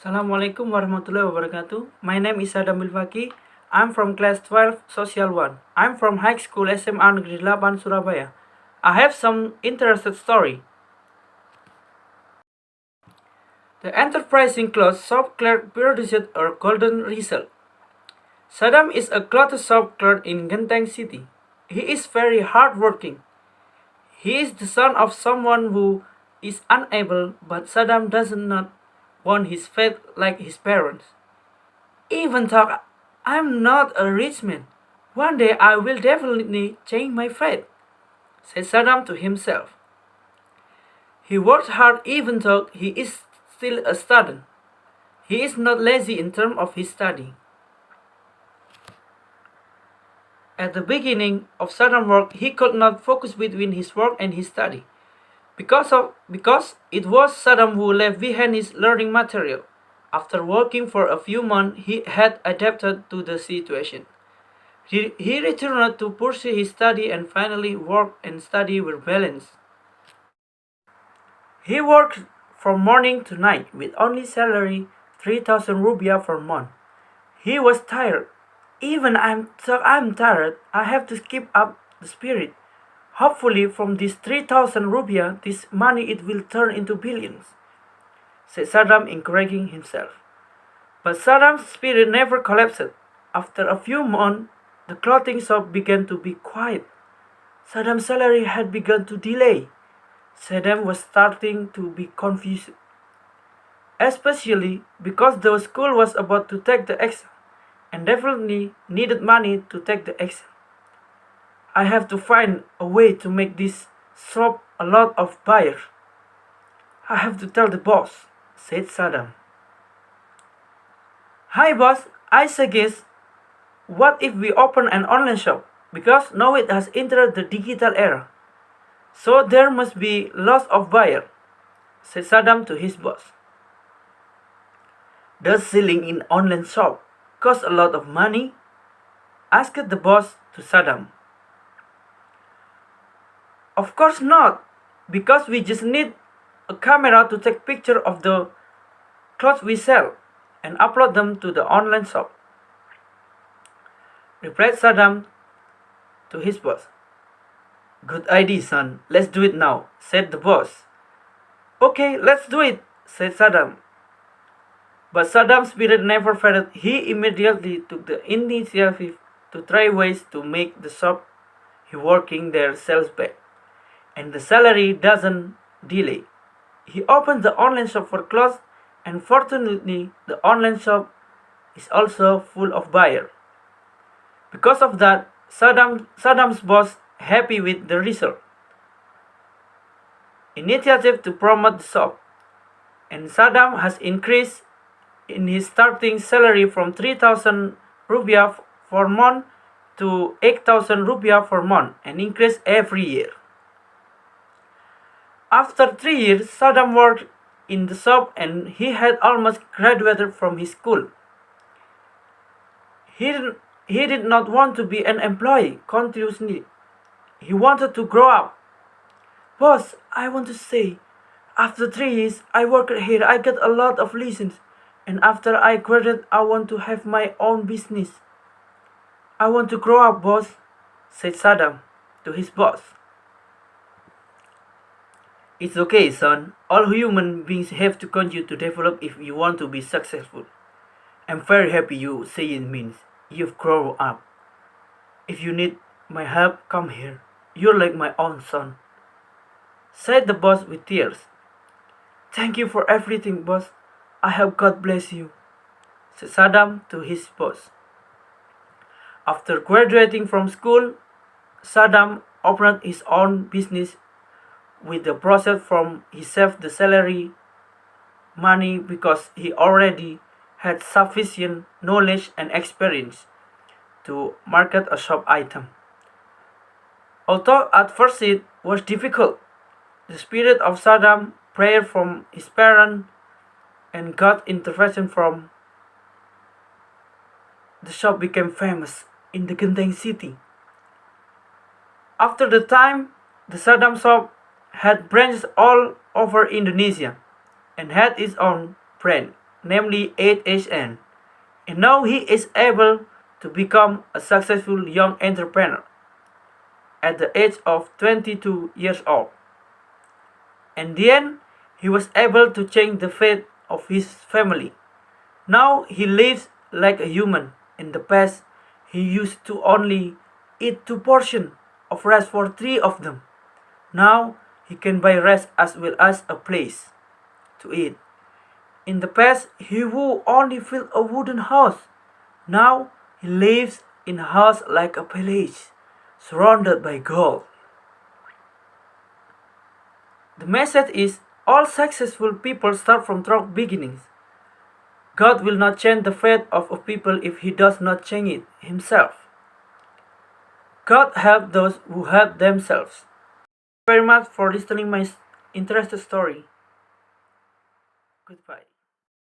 Assalamualaikum warahmatullahi wabarakatuh. My name is SADDAM BILFAQIH. I'm from class 12, Social 1. I'm from high school SMA Negeri 8, Surabaya. I have some interesting story. The enterprising cloth shop clerk produced a golden result. Saddam is a cloth shop clerk in Genteng City. He is very hardworking. He is the son of someone who is unable, but Saddam does not want his fate like his parents. Even though I'm not a rich man, one day I will definitely change my fate, said Saddam to himself. He works hard even though he is still a student. He is not lazy in terms of his study. At the beginning of Saddam's work, he could not focus between his work and his study. Because it was Saddam who left behind his learning material. After working for a few months, he had adapted to the situation. He returned to pursue his study and finally work and study were balanced. He worked from morning to night with only salary 3,000 rupiah per month. He was tired. Even I'm tired, I have to keep up the spirit. Hopefully from this 3,000 rupiah, this money it will turn into billions, said Saddam, encouraging himself. But Saddam's spirit never collapsed. After a few months, the clothing shop began to be quiet. Saddam's salary had begun to delay. Saddam was starting to be confused, especially because the school was about to take the exam and definitely needed money to take the exam. I have to find a way to make this shop a lot of buyers. I have to tell the boss, said Saddam. Hi boss, I suggest, what if we open an online shop? Because now it has entered the digital era. So there must be lots of buyers, said Saddam to his boss. Does selling in online shop cost a lot of money? Asked the boss to Saddam. Of course not, because we just need a camera to take picture of the clothes we sell and upload them to the online shop, replied Saddam to his boss. Good idea, son. Let's do it now, said the boss. Okay, let's do it, said Saddam. But Saddam's spirit never faded. He immediately took the initiative to try ways to make the shop he working there sales back, and the salary doesn't delay. He opened the online shop for clothes, and fortunately, the online shop is also full of buyers. Because of that, Saddam's boss happy with the result. Initiative to promote the shop, and Saddam has increased in his starting salary from 3,000 rupiah per month to 8,000 rupiah per month, and increase every year. After 3 years, Saddam worked in the shop and he had almost graduated from his school. He did not want to be an employee continuously. He wanted to grow up. Boss, I want to say, after 3 years I worked here, I got a lot of lessons. And after I graduate, I want to have my own business. I want to grow up, boss, said Saddam to his boss. It's okay, son. All human beings have to continue to develop if you want to be successful. I'm very happy you say it means you've grown up. If you need my help, come here. You're like my own son, said the boss with tears. Thank you for everything, boss. I hope God bless you, said Saddam to his boss. After graduating from school, Saddam opened his own business with the process from he saved the salary money because he already had sufficient knowledge and experience to market a shop item. Although at first it was difficult, the spirit of Saddam, prayer from his parents, and God's intervention from the shop became famous in the Genteng city. After the time, the Saddam shop had branches all over Indonesia and had its own brand. namely 8HN, and now he is able to become a successful young entrepreneur at the age of 22 years old. In the end, he was able to change the fate of his family. Now he lives like a human. In the past, he used to only eat 2 portions of rice for 3 of them. Now he can buy rice as well as a place to eat. In the past, he would only fill a wooden house. Now he lives in a house like a palace, surrounded by gold. The message is all successful people start from rough beginnings. God will not change the fate of a people if he does not change it himself. God helps those who help themselves. Thank you very much for listening my interesting story. Goodbye.